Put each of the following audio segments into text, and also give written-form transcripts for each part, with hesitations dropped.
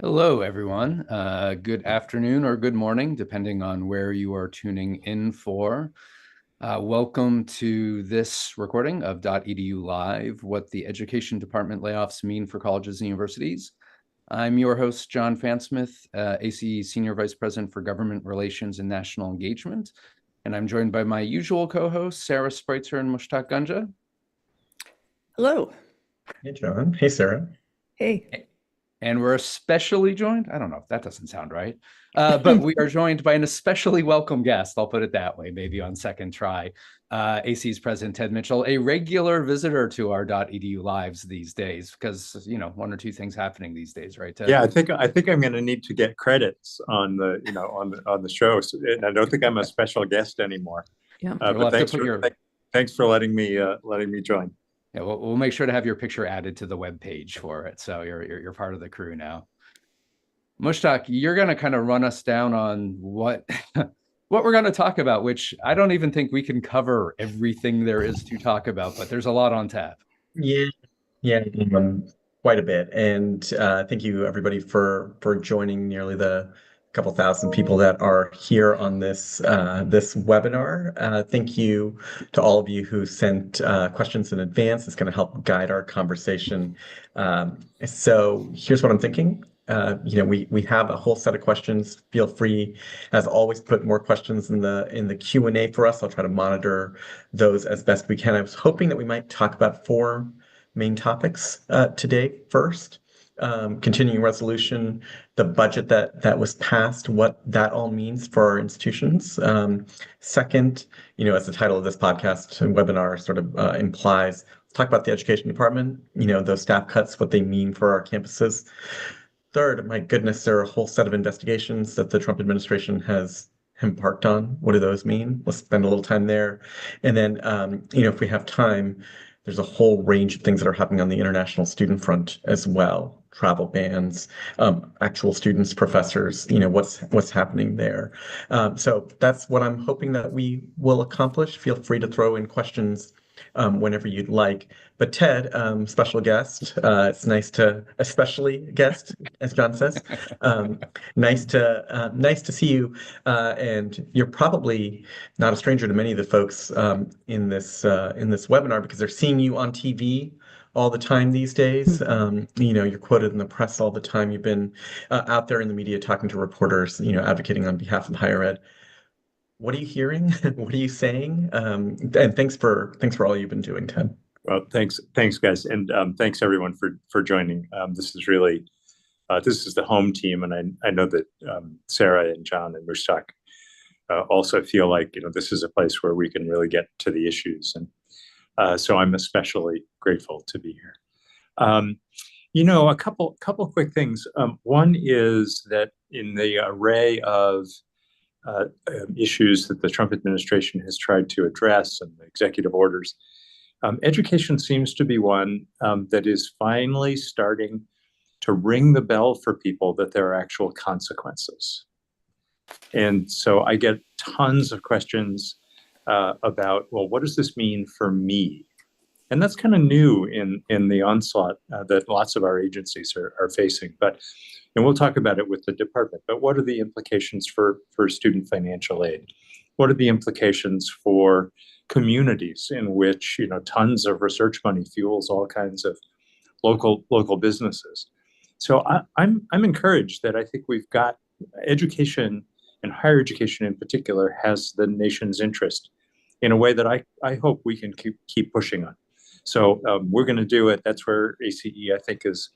Hello, everyone. Good afternoon or good morning, depending on where you are tuning in for. Welcome to this recording of dotEDU Live, What the Education Department Layoffs Mean for Colleges and Universities. I'm your host, Jon Fansmith, ACE Senior Vice President for Government Relations and National Engagement. And I'm joined by my usual co-hosts, Sarah Spreitzer and Mushtaq Gunja. Hello. Hey, John. Hey, Sarah. Hey. And we're especially joined, I don't know, that doesn't sound right, but we are joined by an especially welcome guest, I'll put it that way, maybe on second try, AC's President Ted Mitchell, a regular visitor to our .edu lives these days, because, you know, one or two things happening these days, right, Ted? Yeah, I think I'm going to need to get credits on the on the show, and I don't think I'm a special guest anymore. Yeah. But thanks for letting me join. Yeah, we'll make sure to have your picture added to the web page for it, so you're part of the crew now. Mushtaq, you're going to kind of run us down on what what we're going to talk about, which I don't even think we can cover everything there is to talk about, but there's a lot on tap. Yeah, quite a bit. And thank you, everybody, for joining. Nearly the couple thousand people that are here on this this webinar. Thank you to all of you who sent questions in advance. It's going to help guide our conversation. So here's what I'm thinking. We have a whole set of questions. Feel free, as always, put more questions in the Q&A for us. I'll try to monitor those as best we can. I was hoping that we might talk about four main topics today. First, continuing resolution, the budget that was passed, what that all means for our institutions. Second, as the title of this podcast and webinar sort of implies, talk about the education department, those staff cuts, what they mean for our campuses. Third, my goodness, there are a whole set of investigations that the Trump administration has embarked on. What do those mean? Let's spend a little time there. And then, if we have time, there's a whole range of things that are happening on the international student front as well. Travel bans, actual students, professors, what's happening there. So that's what I'm hoping that we will accomplish. Feel free to throw in questions whenever you'd like. But Ted, special guest, it's nice to, especially guest, as John says, nice to see you. And you're probably not a stranger to many of the folks in this webinar because they're seeing you on TV all the time these days. You're quoted in the press all the time. You've been out there in the media talking to reporters, advocating on behalf of higher ed. What are you hearing? What are you saying? And thanks for all you've been doing, Ted. Well, thanks, guys, and thanks everyone for joining. This is really this is the home team, and I know that Sarah and John and Mushtaq also feel like this is a place where we can really get to the issues, and so I'm especially grateful to be here. A couple quick things. One is that in the array of issues that the Trump administration has tried to address and the executive orders, education seems to be one that is finally starting to ring the bell for people that there are actual consequences. And so I get tons of questions about, well, what does this mean for me? And that's kind of new in the onslaught that lots of our agencies are facing. And we'll talk about it with the department, but what are the implications for student financial aid? What are the implications for communities in which tons of research money fuels all kinds of local businesses? So I'm encouraged that I think we've got education, and higher education in particular has the nation's interest in a way that I hope we can keep pushing on. So we're going to do it. That's where ACE, I think, is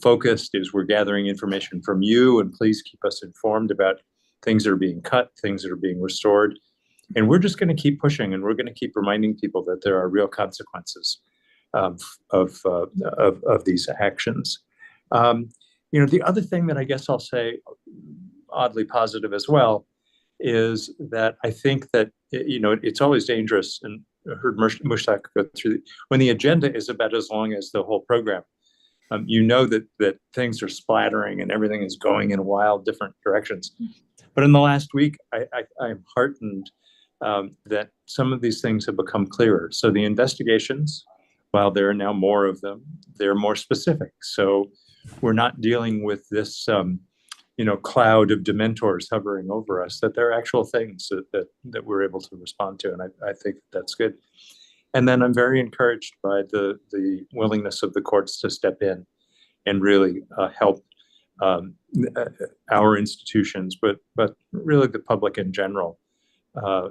focused, is we're gathering information from you, and please keep us informed about things that are being cut, things that are being restored. And we're just going to keep pushing, and we're going to keep reminding people that there are real consequences of these actions. The other thing that I guess I'll say, oddly positive as well, is that I think that it's always dangerous, and I heard Mushtaq go through when the agenda is about as long as the whole program. That things are splattering and everything is going in wild different directions. But in the last week, I'm heartened that some of these things have become clearer. So the investigations, while there are now more of them, they're more specific. So we're not dealing with this, cloud of dementors hovering over us, that there are actual things that we're able to respond to. And I think that's good. And then I'm very encouraged by the willingness of the courts to step in and really help our institutions, but really the public in general,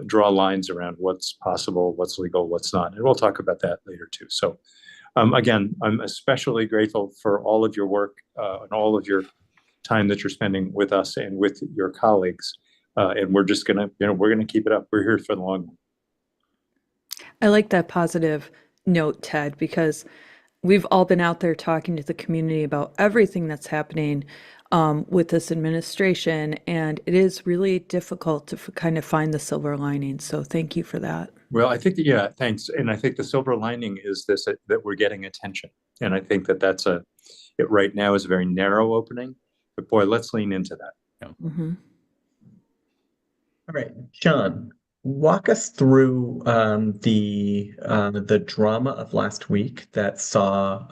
draw lines around what's possible, what's legal, what's not. And we'll talk about that later too. So again, I'm especially grateful for all of your work and all of your time that you're spending with us and with your colleagues. And we're just gonna, we're gonna keep it up. We're here for the long run. I like that positive note, Ted, because we've all been out there talking to the community about everything that's happening with this administration, and it is really difficult to kind of find the silver lining. So thank you for that. Well, I think that, yeah, thanks. And I think the silver lining is this, that we're getting attention. And I think that it right now is a very narrow opening, but boy, let's lean into that. Mm-hmm. All right, Jon, walk us through the drama of last week that saw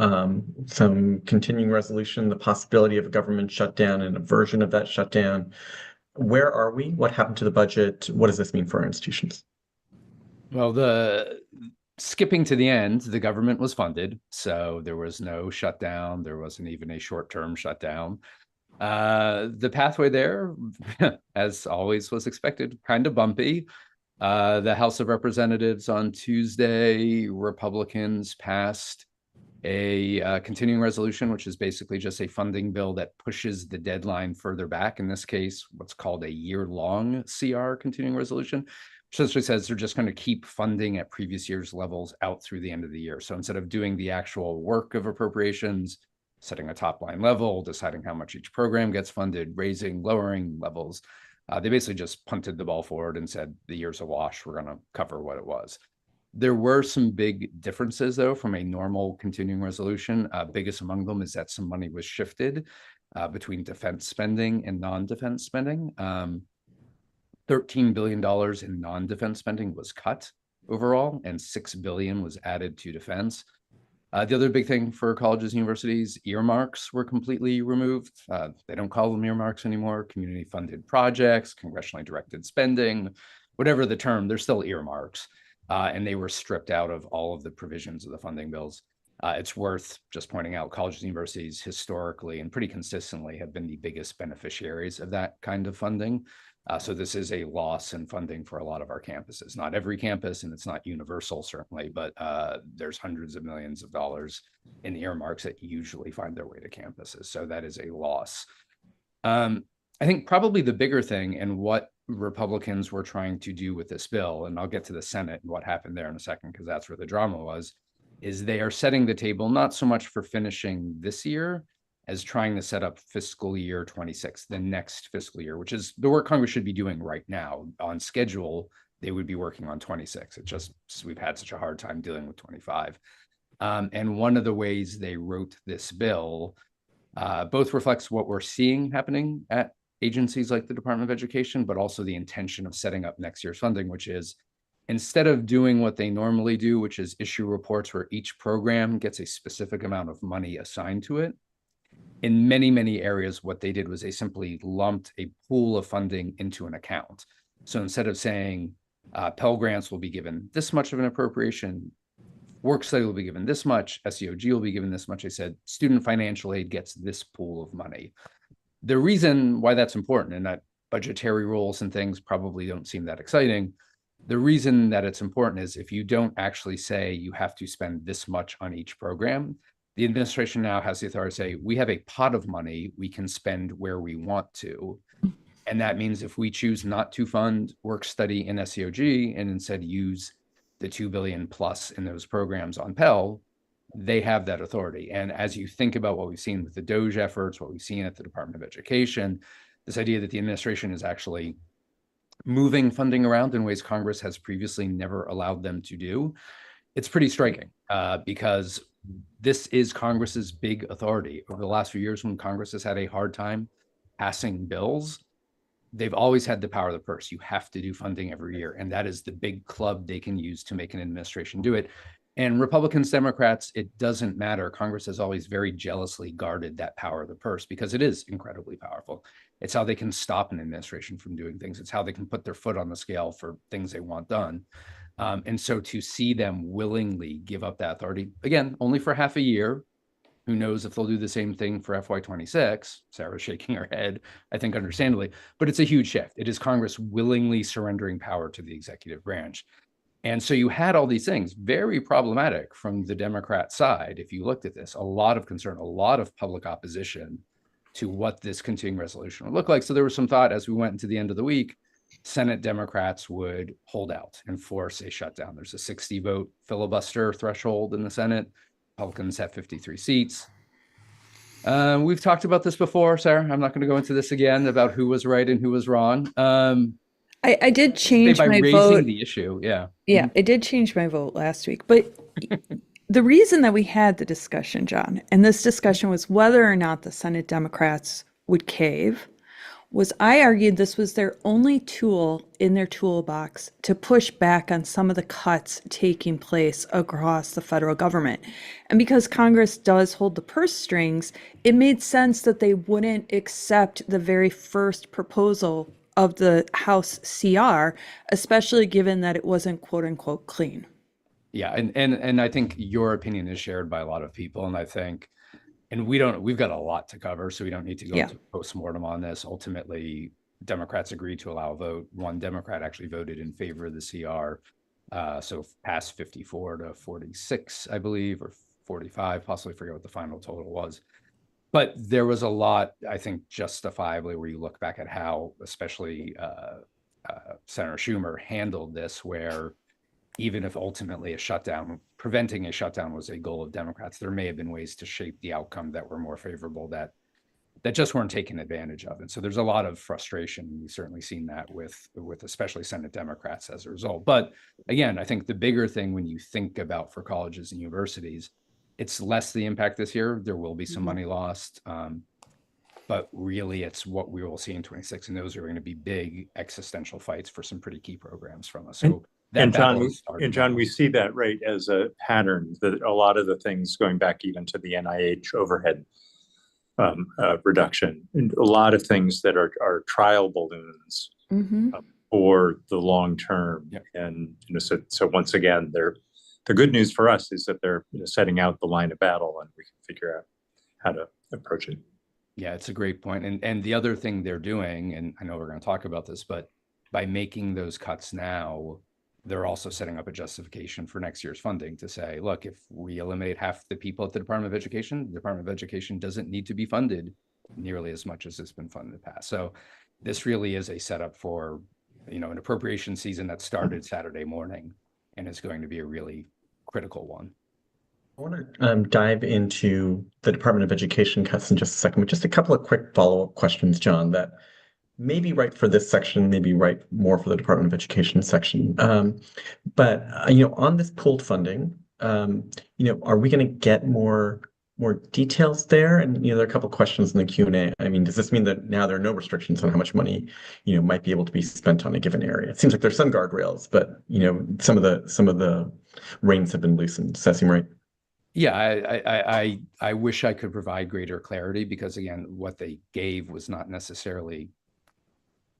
some continuing resolution, the possibility of a government shutdown and a version of that shutdown. Where are we? What happened to the budget? What does this mean for our institutions? Well, skipping to the end, the government was funded, so there was no shutdown. There wasn't even a short-term shutdown. The pathway there, as always was expected, kind of bumpy. The House of Representatives on Tuesday, Republicans passed a continuing resolution, which is basically just a funding bill that pushes the deadline further back. In this case, what's called a year-long CR continuing resolution, which essentially says they're just going to keep funding at previous year's levels out through the end of the year. So instead of doing the actual work of appropriations, setting a top line level, deciding how much each program gets funded, raising, lowering levels, they basically just punted the ball forward and said, the year's a wash, we're going to cover what it was. There were some big differences, though, from a normal continuing resolution. Biggest among them is that some money was shifted between defense spending and non-defense spending. $13 billion in non-defense spending was cut overall, and $6 billion was added to defense. The other big thing for colleges and universities, earmarks were completely removed. They don't call them earmarks anymore. Community funded projects, congressionally directed spending, whatever the term, they're still earmarks. And they were stripped out of all of the provisions of the funding bills. It's worth just pointing out colleges and universities historically and pretty consistently have been the biggest beneficiaries of that kind of funding. So this is a loss in funding for a lot of our campuses. Not every campus, and it's not universal, certainly, but there's hundreds of millions of dollars in earmarks that usually find their way to campuses. So that is a loss. I think probably the bigger thing and what Republicans were trying to do with this bill, and I'll get to the Senate and what happened there in a second, because that's where the drama was, is they are setting the table not so much for finishing this year as trying to set up fiscal year 26, the next fiscal year, which is the work Congress should be doing right now. On schedule, they would be working on 26. It's just, we've had such a hard time dealing with 25. And one of the ways they wrote this bill both reflects what we're seeing happening at agencies like the Department of Education, but also the intention of setting up next year's funding, which is instead of doing what they normally do, which is issue reports where each program gets a specific amount of money assigned to it, in many, many areas, what they did was they simply lumped a pool of funding into an account. So instead of saying Pell Grants will be given this much of an appropriation, work study will be given this much, SEOG will be given this much, they said student financial aid gets this pool of money. The reason why that's important, and that budgetary rules and things probably don't seem that exciting, the reason that it's important is if you don't actually say you have to spend this much on each program, the administration now has the authority to say, we have a pot of money we can spend where we want to. And that means if we choose not to fund work study in SEOG and instead use the $2 billion plus in those programs on Pell, they have that authority. And as you think about what we've seen with the DOGE efforts, what we've seen at the Department of Education, this idea that the administration is actually moving funding around in ways Congress has previously never allowed them to do, it's pretty striking because this is Congress's big authority. Over the last few years when Congress has had a hard time passing bills, they've always had the power of the purse. You have to do funding every year. And that is the big club they can use to make an administration do it. And Republicans, Democrats, it doesn't matter. Congress has always very jealously guarded that power of the purse because it is incredibly powerful. It's how they can stop an administration from doing things. It's how they can put their foot on the scale for things they want done. And so to see them willingly give up that authority, again, only for half a year, who knows if they'll do the same thing for FY26? Sarah's shaking her head, I think understandably, but it's a huge shift. It is Congress willingly surrendering power to the executive branch. And so you had all these things, very problematic from the Democrat side. If you looked at this, a lot of concern, a lot of public opposition to what this continuing resolution would look like. So there was some thought as we went into the end of the week, Senate Democrats would hold out and force a shutdown. There's a 60 vote filibuster threshold in the Senate. Republicans have 53 seats. We've talked about this before, Sarah. I'm not going to go into this again about who was right and who was wrong. I did change by my raising vote. the issue, yeah. Yeah, I did change my vote last week. But the reason that we had the discussion, John, and this discussion was whether or not the Senate Democrats would cave, was I argued this was their only tool in their toolbox to push back on some of the cuts taking place across the federal government. And because Congress does hold the purse strings, it made sense that they wouldn't accept the very first proposal of the House CR, especially given that it wasn't quote unquote clean. Yeah, and I think your opinion is shared by a lot of people, and I think, and we've got a lot to cover, so we don't need to go into postmortem on this. Ultimately, Democrats agreed to allow a vote. One Democrat actually voted in favor of the CR, so passed 54 to 46, I believe, or 45, possibly forget what the final total was. But there was a lot, I think, justifiably, where you look back at how, especially Senator Schumer handled this, where even if ultimately preventing a shutdown was a goal of Democrats, there may have been ways to shape the outcome that were more favorable that just weren't taken advantage of. And so there's a lot of frustration. We've certainly seen that with especially Senate Democrats as a result. But again, I think the bigger thing when you think about for colleges and universities, it's less the impact this year. There will be some money lost. But really, it's what we will see in 26. And those are going to be big existential fights for some pretty key programs from us. So John, we see that right as a pattern that a lot of the things going back even to the NIH overhead reduction, and a lot of things that are trial balloons for the long term. Yep. And so once again, the good news for us is that they're setting out the line of battle, and we can figure out how to approach it. Yeah, it's a great point. And the other thing they're doing, and I know we're going to talk about this, but by making those cuts now, they're also setting up a justification for next year's funding to say, look, if we eliminate half the people at the Department of Education, the Department of Education doesn't need to be funded nearly as much as it's been funded in the past. So this really is a setup for, an appropriation season that started Saturday morning and is going to be a really critical one. I want to dive into the Department of Education cuts in just a second, but just a couple of quick follow-up questions, John, that may be right for this section, maybe right more for the Department of Education section. But on this pooled funding, are we going to get more details there? And there are a couple of questions in the Q&A. I mean, does this mean that now there are no restrictions on how much money might be able to be spent on a given area? It seems like there's some guardrails, but some of the reins have been loosened. Does that seem right? Yeah, I wish I could provide greater clarity, because again, what they gave was not necessarily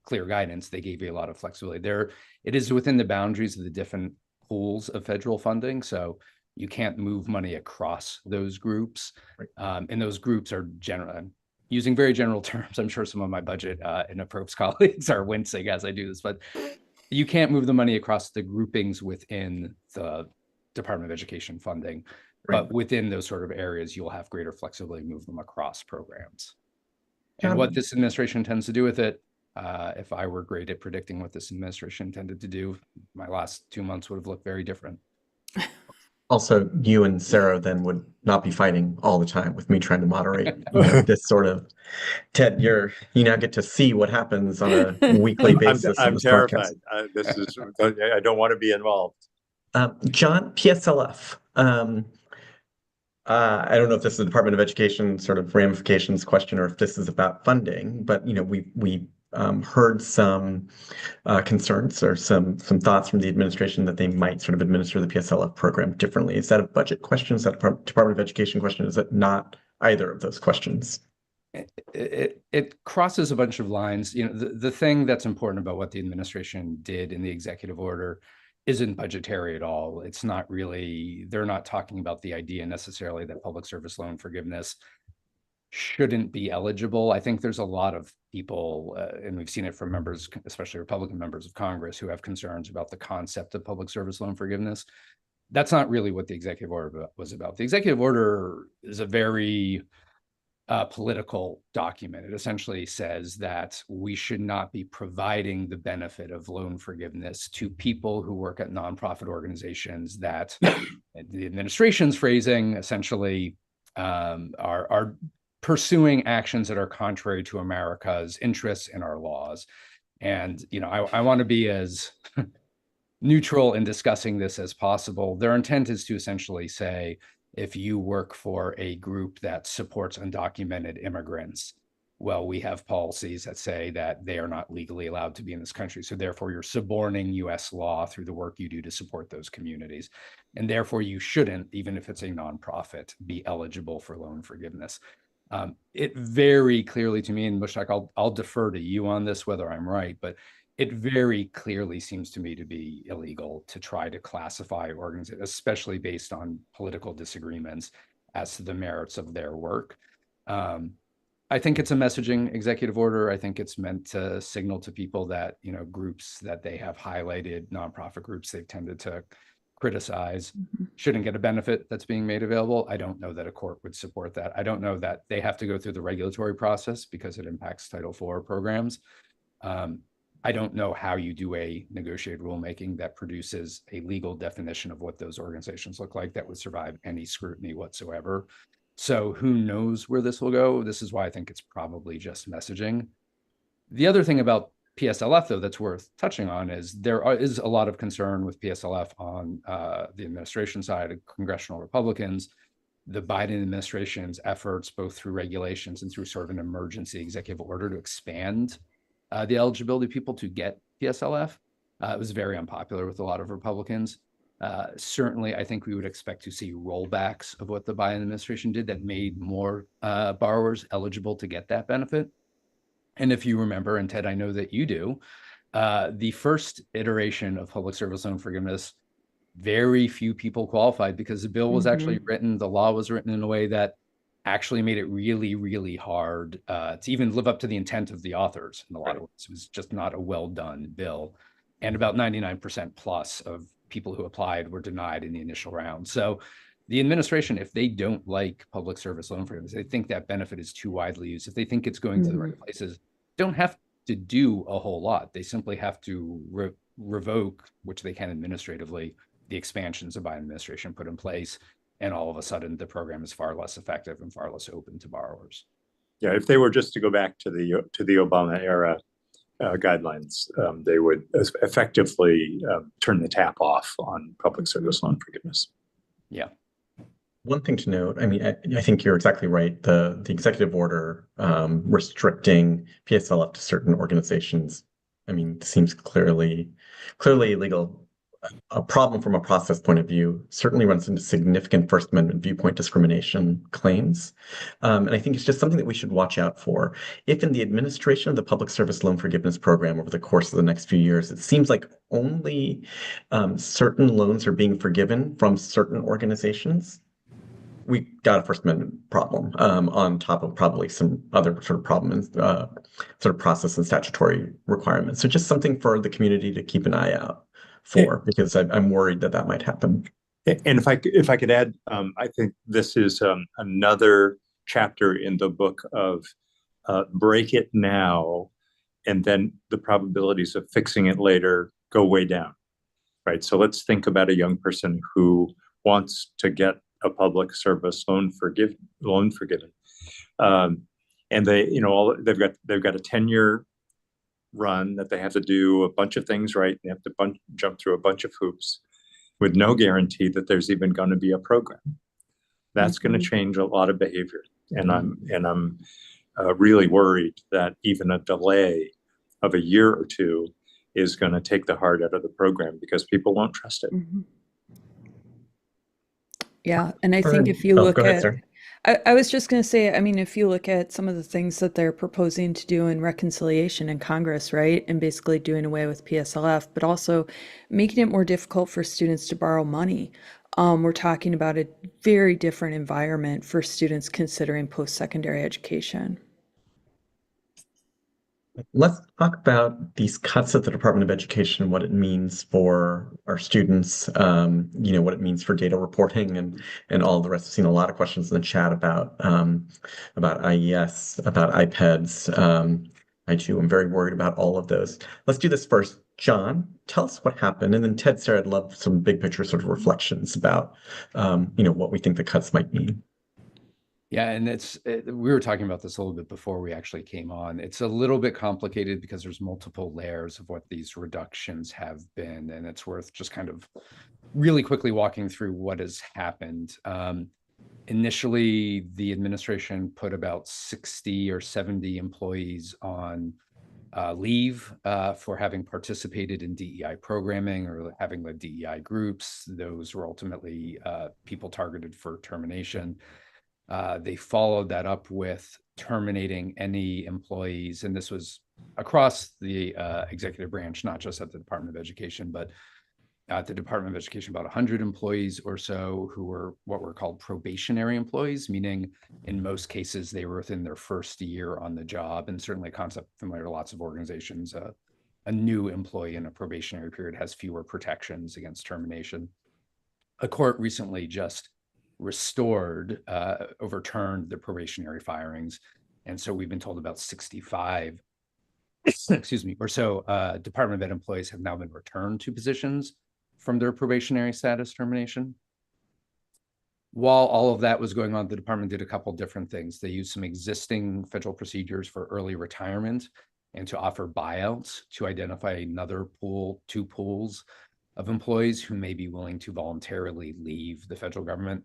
clear guidance. They gave you a lot of flexibility there. It is within the boundaries of the different pools of federal funding, so you can't move money across those groups. Right. And those groups are general, using very general terms. I'm sure some of my budget and approps colleagues are wincing as I do this, but you can't move the money across the groupings within the Department of Education funding. Right. But within those sort of areas, you'll have greater flexibility to move them across programs. And what this administration tends to do with it, if I were great at predicting what this administration intended to do, my last 2 months would have looked very different. Also, you and Sarah then would not be fighting all the time with me trying to moderate this sort of. Ted, you now get to see what happens on a weekly basis. I'm terrified. I don't want to be involved. John, PSLF. I don't know if this is the Department of Education sort of ramifications question or if this is about funding, but we heard some concerns or some thoughts from the administration that they might sort of administer the PSLF program differently. Is that a budget question? Is that a Department of Education question? Is it not either of those questions? It crosses a bunch of lines. The thing that's important about what the administration did in the executive order isn't budgetary at all. It's not really, they're not talking about the idea necessarily that public service loan forgiveness shouldn't be eligible. I think there's a lot of people, and we've seen it from members, especially Republican members of Congress, who have concerns about the concept of public service loan forgiveness. That's not really what the executive order was about. The executive order is a very political document. It essentially says that we should not be providing the benefit of loan forgiveness to people who work at nonprofit organizations that, the administration's phrasing, essentially are pursuing actions that are contrary to America's interests and our laws. And, I want to be as neutral in discussing this as possible. Their intent is to essentially say, if you work for a group that supports undocumented immigrants, well, we have policies that say that they are not legally allowed to be in this country. So therefore, you're suborning US law through the work you do to support those communities. And therefore, you shouldn't, even if it's a nonprofit, be eligible for loan forgiveness. It very clearly to me, and Mushtaq, I'll defer to you on this, whether I'm right, but it very clearly seems to me to be illegal to try to classify organizations, especially based on political disagreements, as to the merits of their work. I think it's a messaging executive order. I think it's meant to signal to people that, groups that they have highlighted, nonprofit groups they've tended to criticize, shouldn't get a benefit that's being made available. I don't know that a court would support that. I don't know that they have to go through the regulatory process because it impacts Title IV programs. I don't know how you do a negotiated rulemaking that produces a legal definition of what those organizations look like that would survive any scrutiny whatsoever. So who knows where this will go? This is why I think it's probably just messaging. The other thing about PSLF, though, that's worth touching on is there is a lot of concern with PSLF on the administration side of congressional Republicans. The Biden administration's efforts, both through regulations and through sort of an emergency executive order to expand the eligibility of people to get PSLF, it was very unpopular with a lot of Republicans. Certainly, I think we would expect to see rollbacks of what the Biden administration did that made more borrowers eligible to get that benefit. And if you remember, and Ted, I know that you do, the first iteration of public service loan forgiveness, very few people qualified because the bill was actually written, the law was written in a way that actually made it really, really hard to even live up to the intent of the authors in a lot of ways. It was just not a well-done bill. And about 99% plus of people who applied were denied in the initial round. So the administration, if they don't like public service loan forgiveness, they think that benefit is too widely used, if they think it's going to the right places, don't have to do a whole lot. They simply have to revoke, which they can administratively, the expansions the Biden administration put in place. And all of a sudden, the program is far less effective and far less open to borrowers. Yeah, if they were just to go back to the Obama era guidelines, they would effectively turn the tap off on public service loan forgiveness. Yeah. One thing to note, I mean, I think you're exactly right. The executive order restricting PSLF to certain organizations, I mean, seems clearly illegal. A problem from a process point of view certainly runs into significant First Amendment viewpoint discrimination claims. And I think it's just something that we should watch out for. If in the administration of the Public Service Loan Forgiveness Program over the course of the next few years, it seems like only certain loans are being forgiven from certain organizations, we got a First Amendment problem on top of probably some other sort of problems, sort of process and statutory requirements. So just something for the community to keep an eye out for, because I'm worried that might happen. And if I could add, I think this is another chapter in the book of break it now, and then the probabilities of fixing it later go way down, right? So let's think about a young person who wants to get a public service loan forgiven, and they, they've got a 10-year run that they have to do a bunch of things right. They have to jump through a bunch of hoops with no guarantee that there's even going to be a program. That's going to change a lot of behavior, and I'm really worried that even a delay of a year or two is going to take the heart out of the program because people won't trust it. Mhm. Yeah, and I think if you Go look ahead, at, sir. I was just going to say, I mean, if you look at some of the things that they're proposing to do in reconciliation in Congress, right, and basically doing away with PSLF, but also making it more difficult for students to borrow money. We're talking about a very different environment for students considering post-secondary education. Let's talk about these cuts at the Department of Education and what it means for our students, what it means for data reporting and all the rest. I've seen a lot of questions in the chat about IES, about iPads. I too am very worried about all of those. Let's do this first. Jon, tell us what happened, and then Ted, Sarah, I'd love some big picture sort of reflections about what we think the cuts might mean. Yeah, and we were talking about this a little bit before we actually came on. It's a little bit complicated because there's multiple layers of what these reductions have been, and it's worth just kind of really quickly walking through what has happened. Initially, the administration put about 60 or 70 employees on leave for having participated in DEI programming or having led DEI groups. Those were ultimately people targeted for termination. They followed that up with terminating any employees, and this was across the executive branch, not just at the Department of Education, but at the Department of Education, about 100 employees or so who were what were called probationary employees, meaning in most cases they were within their first year on the job, and certainly a concept familiar to lots of organizations. A new employee in a probationary period has fewer protections against termination. A court recently just overturned the probationary firings. And so we've been told about 65, excuse me, or so Department of Ed employees have now been returned to positions from their probationary status termination. While all of that was going on, the department did a couple different things. They used some existing federal procedures for early retirement and to offer buyouts to identify another pool, two pools of employees who may be willing to voluntarily leave the federal government.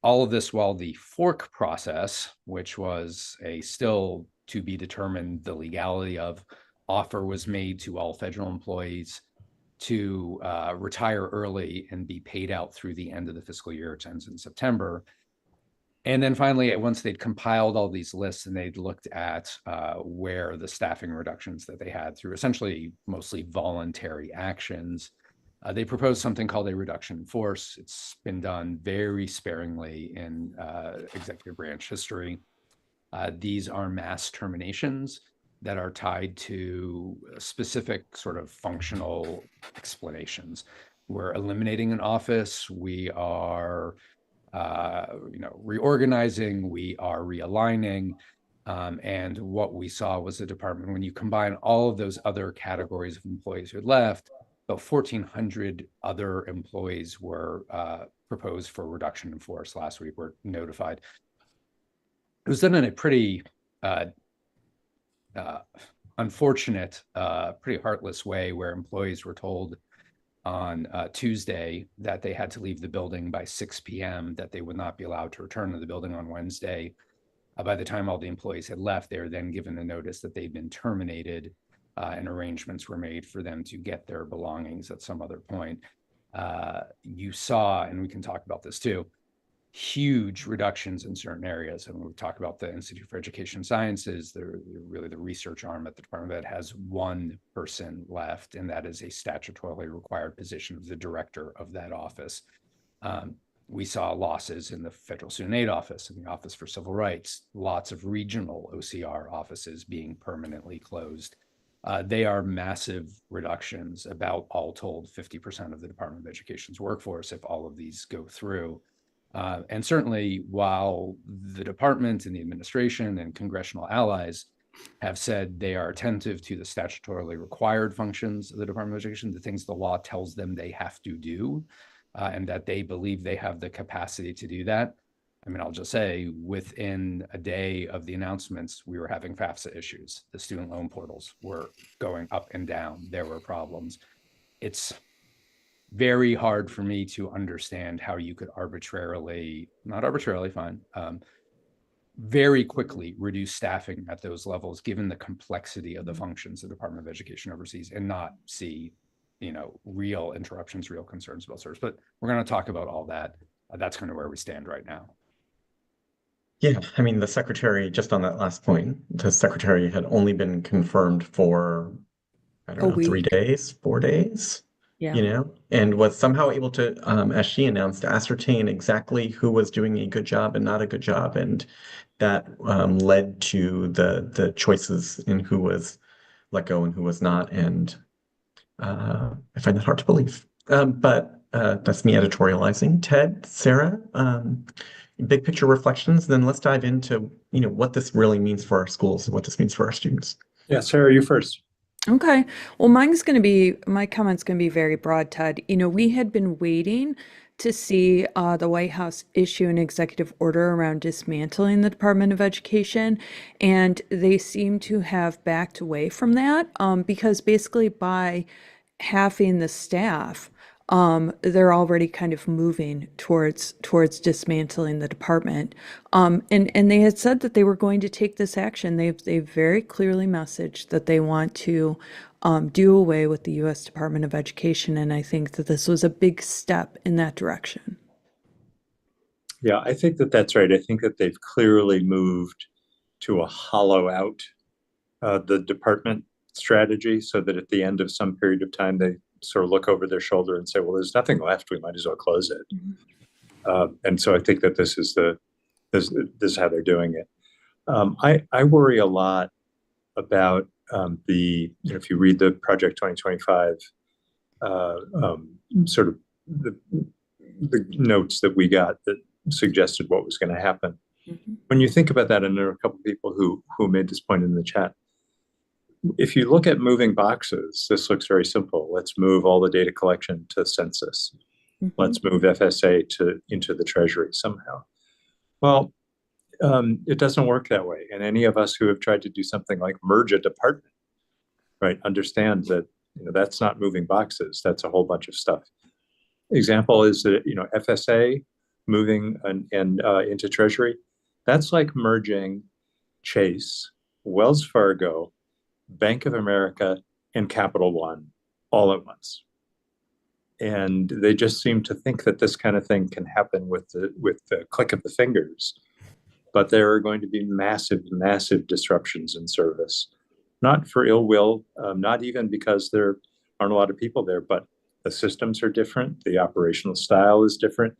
All of this while the fork process, which was a still to be determined the legality of offer, was made to all federal employees to retire early and be paid out through the end of the fiscal year, which ends in September. And then finally, once they'd compiled all these lists and they'd looked at where the staffing reductions that they had through essentially mostly voluntary actions, they proposed something called a reduction in force. It's been done very sparingly in executive branch history. These are mass terminations that are tied to specific sort of functional explanations. We're eliminating an office. We are, reorganizing. We are realigning. And what we saw was the department, when you combine all of those other categories of employees who had left, about 1,400 other employees were proposed for reduction in force last week, were notified. It was done in a pretty unfortunate, pretty heartless way, where employees were told on Tuesday that they had to leave the building by 6 p.m., that they would not be allowed to return to the building on Wednesday. By the time all the employees had left, they were then given a notice that they'd been terminated, and arrangements were made for them to get their belongings at some other point. You saw, and we can talk about this too, huge reductions in certain areas. And when we talk about the Institute for Education Sciences, really the research arm at the Department of Ed has one person left, and that is a statutorily required position of the director of that office. We saw losses in the Federal Student Aid Office and the Office for Civil Rights, lots of regional OCR offices being permanently closed. They are massive reductions, about all told 50% of the Department of Education's workforce if all of these go through. And certainly, while the department and the administration and congressional allies have said they are attentive to the statutorily required functions of the Department of Education, the things the law tells them they have to do, and that they believe they have the capacity to do that. I mean, I'll just say, within a day of the announcements, we were having FAFSA issues. The student loan portals were going up and down. There were problems. It's very hard for me to understand how you could not arbitrarily, fine, very quickly reduce staffing at those levels, given the complexity of the functions the Department of Education oversees, and not see, real interruptions, real concerns about service. But we're going to talk about all that. That's kind of where we stand right now. Yeah, I mean, the secretary, just on that last point, the secretary had only been confirmed for, I don't know, 3 days, 4 days, Yeah. and was somehow able to, as she announced, ascertain exactly who was doing a good job and not a good job. And that led to the choices in who was let go and who was not. And I find that hard to believe. But that's me editorializing. Ted, Sarah, big picture reflections. Then let's dive into what this really means for our schools and what this means for our students. Yeah, Sarah, you first. Okay. Well, my comment's going to be very broad, Ted. We had been waiting to see the White House issue an executive order around dismantling the Department of Education, and they seem to have backed away from that because basically by halving the staff, they're already kind of moving towards dismantling the department. And they had said that they were going to take this action. They've very clearly messaged that they want to do away with the U.S. Department of Education, and I think that this was a big step in that direction. Yeah, I think that that's right. I think that they've clearly moved to a hollow out the department strategy, so that at the end of some period of time, they sort of look over their shoulder and say, well, there's nothing left. We might as well close it. Mm-hmm. And so I think that this is how they're doing it. I worry a lot about if you read the Project 2025, sort of the notes that we got that suggested what was going to happen. Mm-hmm. When you think about that, and there are a couple of people who made this point in the chat, if you look at moving boxes, this looks very simple. Let's move all the data collection to census. Mm-hmm. Let's move FSA into the Treasury somehow. Well, it doesn't work that way. And any of us who have tried to do something like merge a department, right, understand that that's not moving boxes. That's a whole bunch of stuff. Example is that FSA moving into Treasury. That's like merging Chase, Wells Fargo, Bank of America, and Capital One all at once. And they just seem to think that this kind of thing can happen with the click of the fingers. But there are going to be massive, massive disruptions in service, not for ill will, not even because there aren't a lot of people there, but the systems are different. The operational style is different.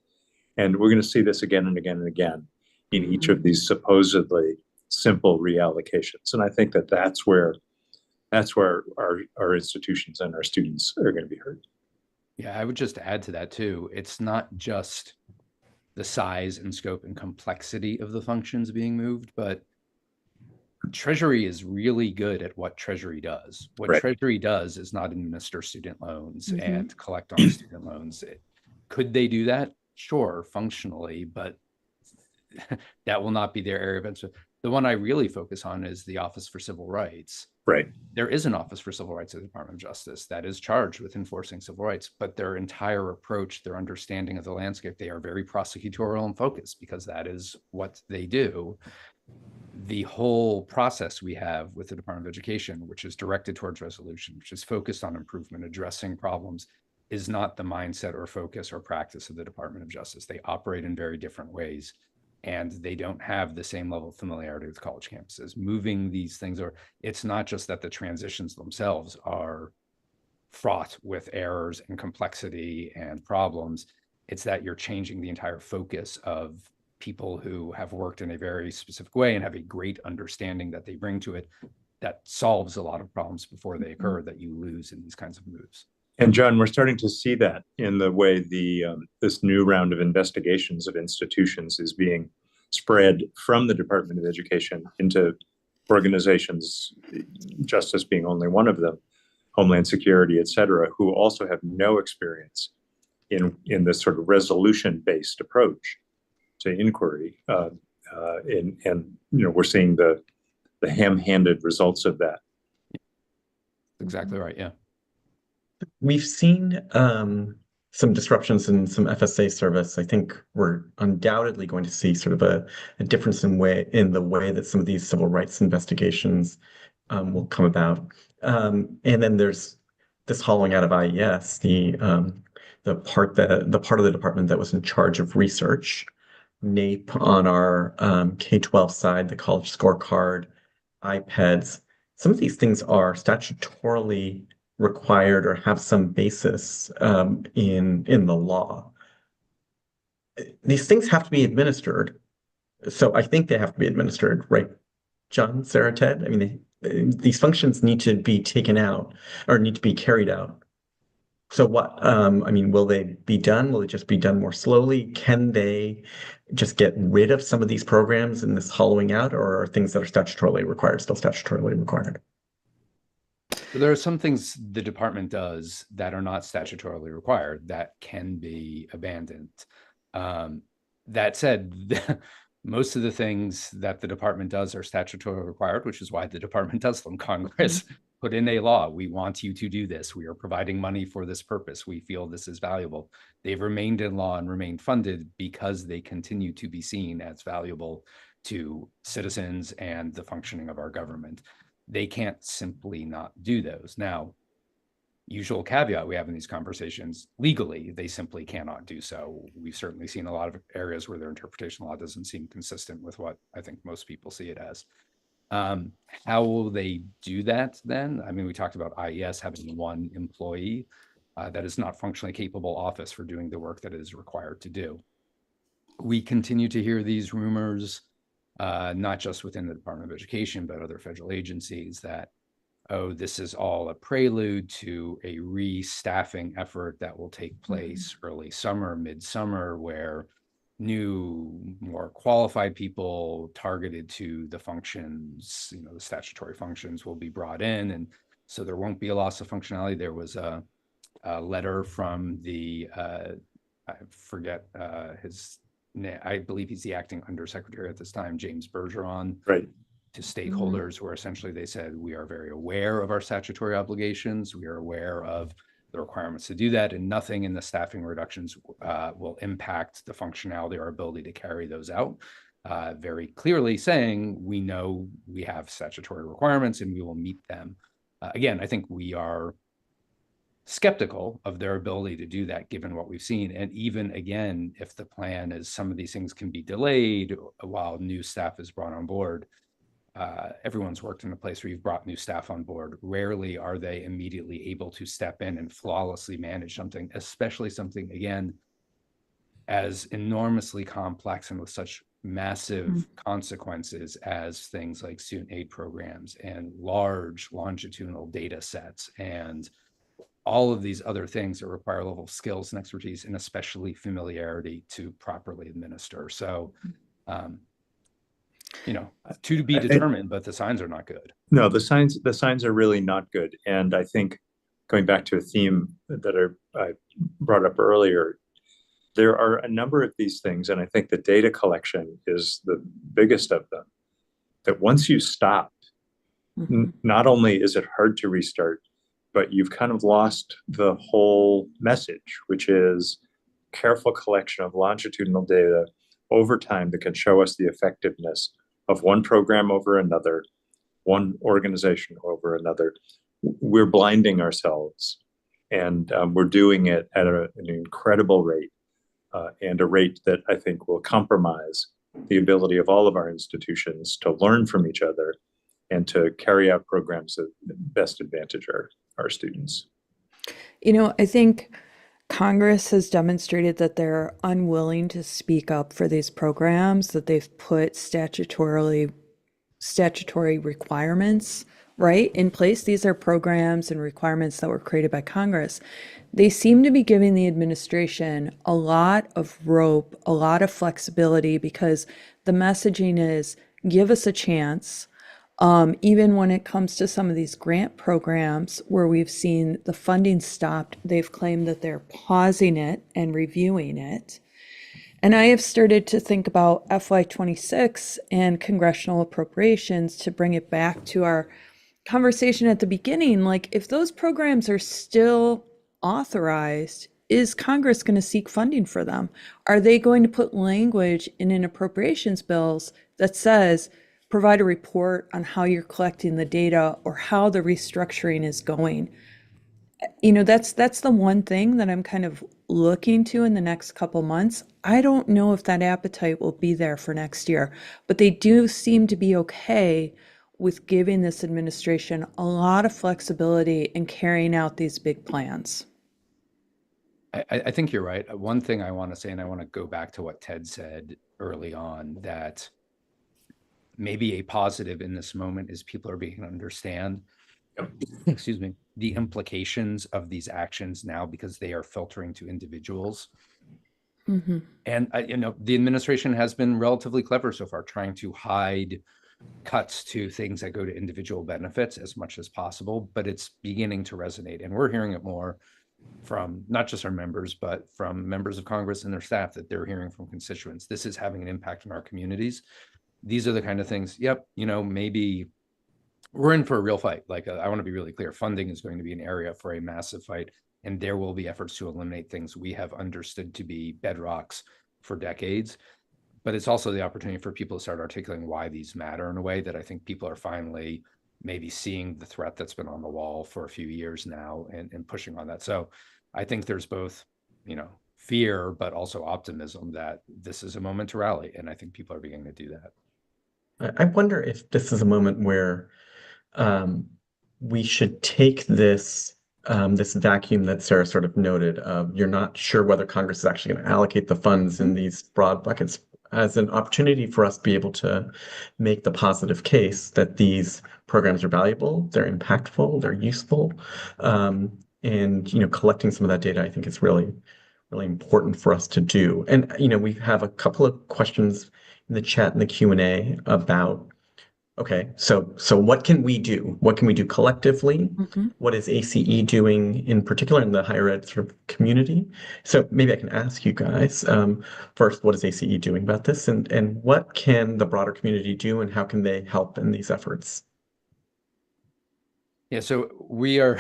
And we're going to see this again and again and again in each of these supposedly simple reallocations. And I think that that's where our institutions and our students are going to be hurt. Yeah, I would just add to that too. It's not just the size and scope and complexity of the functions being moved, but Treasury is really good at what Treasury does. What right. Treasury does is not administer student loans mm-hmm. and collect on student loans. Could they do that? Sure, functionally, but that will not be their area of interest. The one I really focus on is the Office for Civil Rights. Right. There is an Office for Civil Rights at the Department of Justice that is charged with enforcing civil rights, but their entire approach, their understanding of the landscape, they are very prosecutorial in focus because that is what they do. The whole process we have with the Department of Education, which is directed towards resolution, which is focused on improvement, addressing problems, is not the mindset or focus or practice of the Department of Justice. They operate in very different ways, and they don't have the same level of familiarity with college campuses. Moving these things, or it's not just that the transitions themselves are fraught with errors and complexity and problems, it's that you're changing the entire focus of people who have worked in a very specific way and have a great understanding that they bring to it that solves a lot of problems before they occur that you lose in these kinds of moves. And John, we're starting to see that in the way this new round of investigations of institutions is being spread from the Department of Education into organizations, Justice being only one of them, Homeland Security, et cetera, who also have no experience in this sort of resolution-based approach to inquiry. And we're seeing the ham-handed results of that. Exactly right, yeah. We've seen some disruptions in some FSA service, I think we're undoubtedly going to see sort of a difference in the way that some of these civil rights investigations will come about. And then there's this hollowing out of IES, the part of the department that was in charge of research, NAEP on our K-12 side, the college scorecard, iPads. Some of these things are statutorily required or have some basis in the law. These things have to be administered. So I think they have to be administered, right, Jon, Sarah, Ted? I mean, these functions need to be taken out or need to be carried out. So what, I mean, will they be done? Will it just be done more slowly? Can they just get rid of some of these programs in this hollowing out, or are things that are statutorily required still statutorily required? So there are some things the department does that are not statutorily required that can be abandoned. That said, most of the things that the department does are statutorily required, which is why the department does them. Congress put in a law. We want you to do this. We are providing money for this purpose. We feel this is valuable. They've remained in law and remained funded because they continue to be seen as valuable to citizens and the functioning of our government. They can't simply not do those. Now, usual caveat we have in these conversations, legally, they simply cannot do so. We've certainly seen a lot of areas where their interpretation law doesn't seem consistent with what I think most people see it as. How will they do that then? I mean, we talked about IES having one employee that is not functionally capable office for doing the work that it is required to do. We continue to hear these rumors, not just within the Department of Education, but other federal agencies that, oh, this is all a prelude to a restaffing effort that will take place early summer, midsummer, where new, more qualified people targeted to the functions, the statutory functions will be brought in. And so there won't be a loss of functionality. There was a letter from the, I forget his name, I believe he's the acting undersecretary at this time, James Bergeron. Right. To stakeholders where essentially they said, we are very aware of our statutory obligations. We are aware of the requirements to do that, and nothing in the staffing reductions will impact the functionality or ability to carry those out. Very clearly saying, we know we have statutory requirements and we will meet them. Again, I think we are skeptical of their ability to do that given what we've seen. And even again, if the plan is some of these things can be delayed while new staff is brought on board, everyone's worked in a place where you've brought new staff on board. Rarely are they immediately able to step in and flawlessly manage something, especially something, again, as enormously complex and with such massive consequences as things like student aid programs and large longitudinal data sets and all of these other things that require a level of skills and expertise, and especially familiarity to properly administer. So, to be determined, but the signs are not good. No, the signs are really not good. And I think going back to a theme that I brought up earlier, there are a number of these things, and I think the data collection is the biggest of them, that once you stop, not only is it hard to restart, but you've kind of lost the whole message, which is careful collection of longitudinal data over time that can show us the effectiveness of one program over another, one organization over another. We're blinding ourselves, and we're doing it at an incredible rate, and a rate that I think will compromise the ability of all of our institutions to learn from each other and to carry out programs that best advantage our students. I think Congress has demonstrated that they're unwilling to speak up for these programs, that they've put statutory requirements, right, in place. These are programs and requirements that were created by Congress. They seem to be giving the administration a lot of rope, a lot of flexibility, because the messaging is, give us a chance. Even when it comes to some of these grant programs where we've seen the funding stopped, they've claimed that they're pausing it and reviewing it. And I have started to think about FY26 and congressional appropriations to bring it back to our conversation at the beginning. Like, if those programs are still authorized, is Congress going to seek funding for them? Are they going to put language in an appropriations bills that says, provide a report on how you're collecting the data or how the restructuring is going? That's the one thing that I'm kind of looking to in the next couple months. I don't know if that appetite will be there for next year, but they do seem to be okay with giving this administration a lot of flexibility in carrying out these big plans. I think you're right. One thing I want to say, and I want to go back to what Ted said early on, that maybe a positive in this moment is people are beginning to understand, excuse me, the implications of these actions now because they are filtering to individuals. Mm-hmm. And the administration has been relatively clever so far, trying to hide cuts to things that go to individual benefits as much as possible, but it's beginning to resonate. And we're hearing it more from not just our members, but from members of Congress and their staff, that they're hearing from constituents. This is having an impact on our communities. These are the kind of things, yep, maybe we're in for a real fight. Like, I want to be really clear, funding is going to be an area for a massive fight, and there will be efforts to eliminate things we have understood to be bedrocks for decades. But it's also the opportunity for people to start articulating why these matter in a way that I think people are finally maybe seeing the threat that's been on the wall for a few years now and pushing on that. So I think there's both, fear, but also optimism that this is a moment to rally. And I think people are beginning to do that. I wonder if this is a moment where we should take this this vacuum that Sarah sort of noted of you're not sure whether Congress is actually going to allocate the funds in these broad buckets as an opportunity for us to be able to make the positive case that these programs are valuable, they're impactful, they're useful, and collecting some of that data I think is really, really important for us to do. And we have a couple of questions in the chat and the Q&A about, okay, so what can we do? What can we do collectively? Mm-hmm. What is ACE doing in particular in the higher ed sort of community? So maybe I can ask you guys first, what is ACE doing about this, and what can the broader community do, and how can they help in these efforts? Yeah, so we're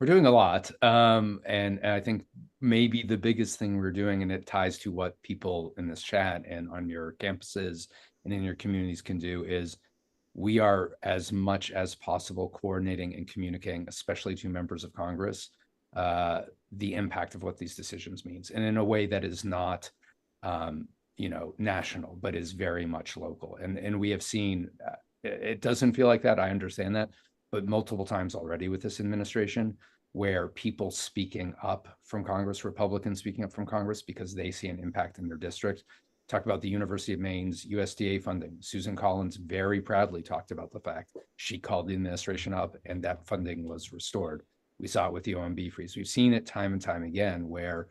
doing a lot, and I think maybe the biggest thing we're doing, and it ties to what people in this chat and on your campuses and in your communities can do, is we are as much as possible coordinating and communicating, especially to members of Congress, the impact of what these decisions means, and in a way that is not, national, but is very much local. And we have seen, it doesn't feel like that. I understand that, but multiple times already with this administration, where people speaking up from Congress, Republicans speaking up from Congress because they see an impact in their district. Talk about the University of Maine's USDA funding. Susan Collins very proudly talked about the fact she called the administration up and that funding was restored. We saw it with the OMB freeze. We've seen it time and time again where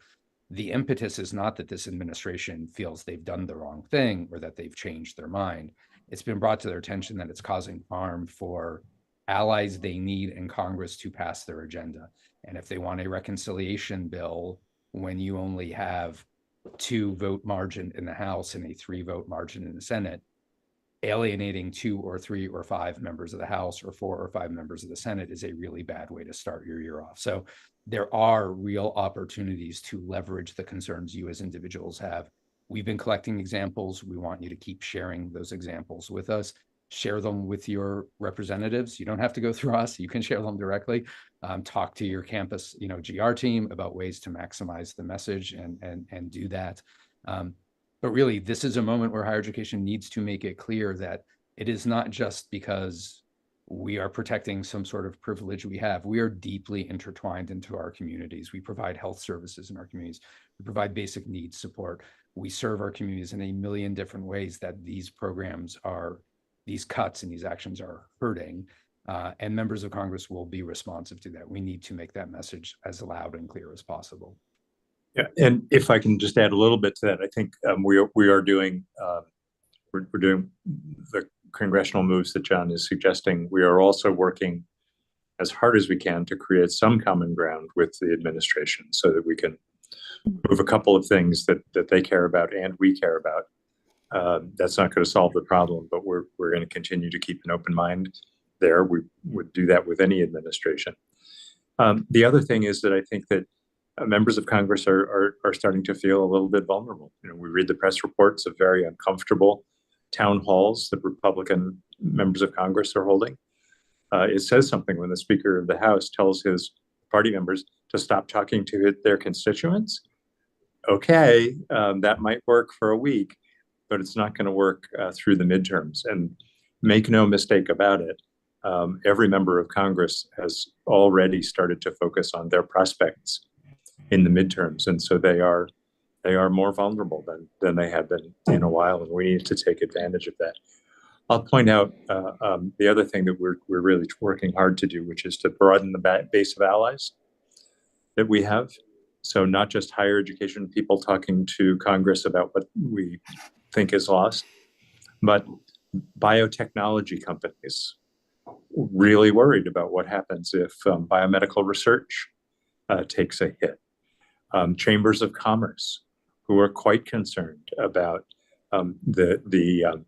the impetus is not that this administration feels they've done the wrong thing or that they've changed their mind. It's been brought to their attention that it's causing harm for allies they need in Congress to pass their agenda. And if they want a reconciliation bill, when you only have 2-vote margin in the House and a 3-vote margin in the Senate, alienating 2 or 3 or 5 members of the House or 4 or 5 members of the Senate is a really bad way to start your year off. So there are real opportunities to leverage the concerns you as individuals have. We've been collecting examples. We want you to keep sharing those examples with us. Share them with your representatives. You don't have to go through us. You can share them directly. Talk to your campus, GR team about ways to maximize the message and do that. But really, this is a moment where higher education needs to make it clear that it is not just because we are protecting some sort of privilege we have. We are deeply intertwined into our communities. We provide health services in our communities. We provide basic needs support. We serve our communities in a million different ways that these programs are, these cuts and these actions are hurting. And members of Congress will be responsive to that. We need to make that message as loud and clear as possible. Yeah, and if I can just add a little bit to that, I think we are doing we're doing the congressional moves that Jon is suggesting. We are also working as hard as we can to create some common ground with the administration so that we can move a couple of things that they care about and we care about. That's not going to solve the problem, but we're going to continue to keep an open mind there. We would do that with any administration. The other thing is that I think that members of Congress are starting to feel a little bit vulnerable. We read the press reports of very uncomfortable town halls that Republican members of Congress are holding. It says something when the Speaker of the House tells his party members to stop talking to their constituents. Okay, that might work for a week, but it's not going to work through the midterms. And make no mistake about it, every member of Congress has already started to focus on their prospects in the midterms, and so they are more vulnerable than they have been in a while, and we need to take advantage of that. I'll point out the other thing that we're really working hard to do, which is to broaden the base of allies that we have. So not just higher education people talking to Congress about what we think is lost, but biotechnology companies really worried about what happens if biomedical research takes a hit. Chambers of commerce, who are quite concerned about the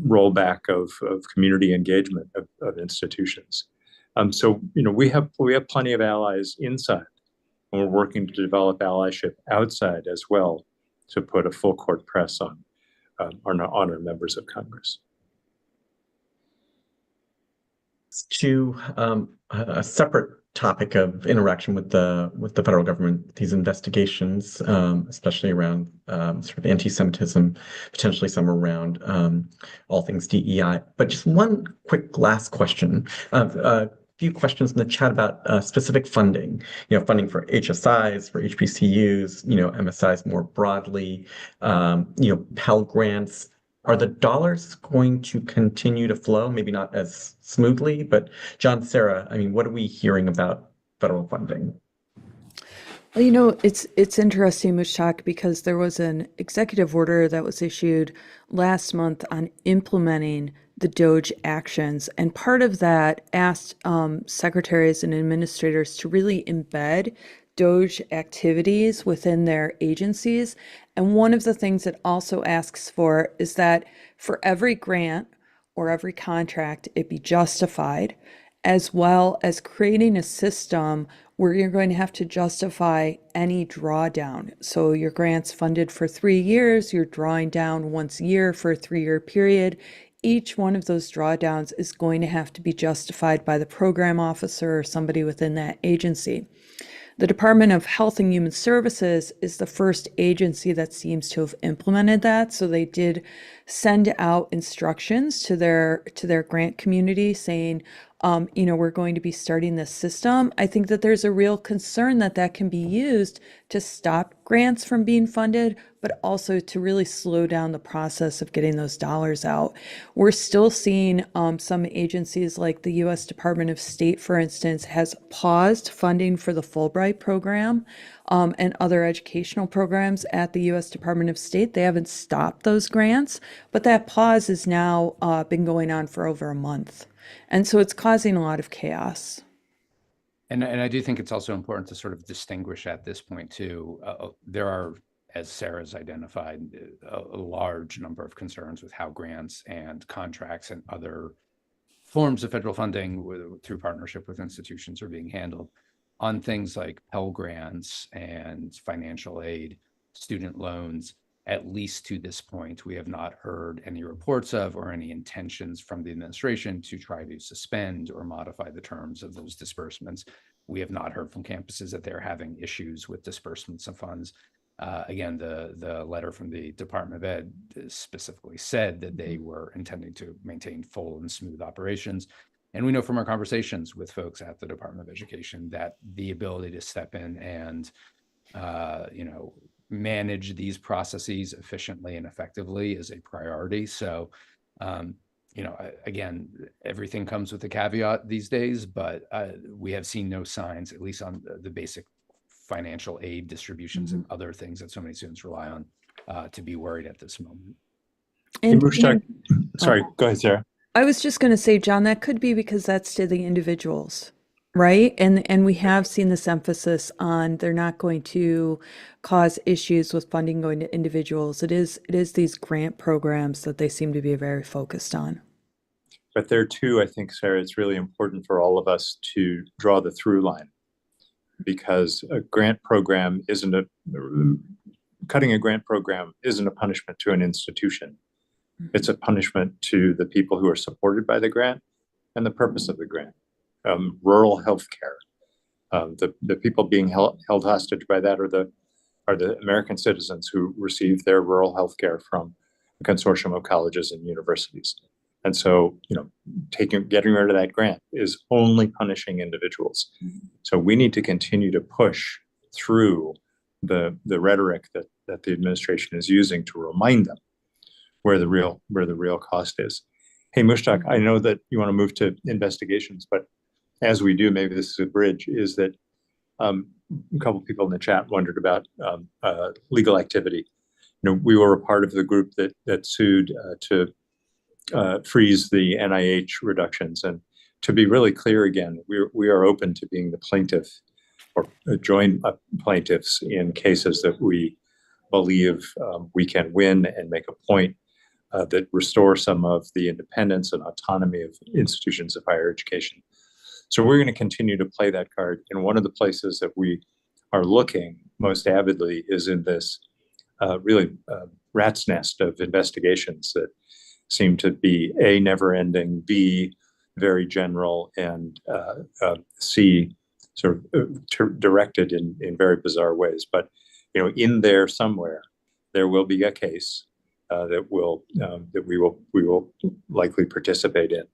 rollback of community engagement of institutions. So we have plenty of allies inside, and we're working to develop allyship outside as well to put a full court press on our members of Congress. To a separate topic of interaction with the federal government, these investigations, especially around sort of anti-Semitism, potentially some around all things DEI. But just one quick last question. A few questions in the chat about specific funding. Funding for HSIs, for HBCUs, MSIs more broadly, Pell Grants. Are the dollars going to continue to flow? Maybe not as smoothly, but John, Sarah, what are we hearing about federal funding? Well, it's interesting, Mushtaq, because there was an executive order that was issued last month on implementing the DOGE actions. And part of that asked secretaries and administrators to really embed DOGE activities within their agencies. And one of the things it also asks for is that for every grant or every contract, it be justified, as well as creating a system where you're going to have to justify any drawdown. So your grant's funded for 3 years, you're drawing down once a year for a 3-year period. Each one of those drawdowns is going to have to be justified by the program officer or somebody within that agency. The Department of Health and Human Services is the first agency that seems to have implemented that. So they did send out instructions to their grant community saying, we're going to be starting this system. I think that there's a real concern that can be used to stop grants from being funded, but also to really slow down the process of getting those dollars out. We're still seeing some agencies like the U.S. Department of State, for instance, has paused funding for the Fulbright program and other educational programs at the U.S. Department of State. They haven't stopped those grants, but that pause has now been going on for over a month. And so it's causing a lot of chaos. And I do think it's also important to sort of distinguish at this point too. There are, as Sarah's identified, a large number of concerns with how grants and contracts and other forms of federal funding through partnership with institutions are being handled. On things like Pell Grants and financial aid, student loans, at least to this point, we have not heard any reports of or any intentions from the administration to try to suspend or modify the terms of those disbursements. We have not heard from campuses that they're having issues with disbursements of funds. Again, the letter from the Department of Ed specifically said that they were intending to maintain full and smooth operations. And we know from our conversations with folks at the Department of Education that the ability to step in and, manage these processes efficiently and effectively is a priority. So, again, everything comes with a caveat these days, but we have seen no signs, at least on the basic financial aid distributions and other things that so many students rely on, to be worried at this moment. And sorry, go ahead, Sarah. I was just going to say, John, that could be because that's to the individuals, right? And we have seen this emphasis on they're not going to cause issues with funding going to individuals. It is these grant programs that they seem to be very focused on. But there too, I think, Sarah, it's really important for all of us to draw the through line because cutting a grant program isn't a punishment to an institution. It's a punishment to the people who are supported by the grant and the purpose of the grant. Rural healthcare. The people being held hostage by that are the American citizens who receive their rural healthcare from a consortium of colleges and universities. And so, getting rid of that grant is only punishing individuals. So we need to continue to push through the rhetoric that the administration is using to remind them where the real cost is. Hey, Mushtaq, I know that you want to move to investigations, but as we do, maybe this is a bridge, is that a couple of people in the chat wondered about legal activity. We were a part of the group that sued to freeze the NIH reductions. And to be really clear again, we are open to being the plaintiff or joint plaintiffs in cases that we believe we can win and make a point that restore some of the independence and autonomy of institutions of higher education. So we're going to continue to play that card. And one of the places that we are looking most avidly is in this really rat's nest of investigations that seem to be A, never ending, B, very general, and C, sort of directed in very bizarre ways. But in there somewhere, there will be a case that we will likely participate in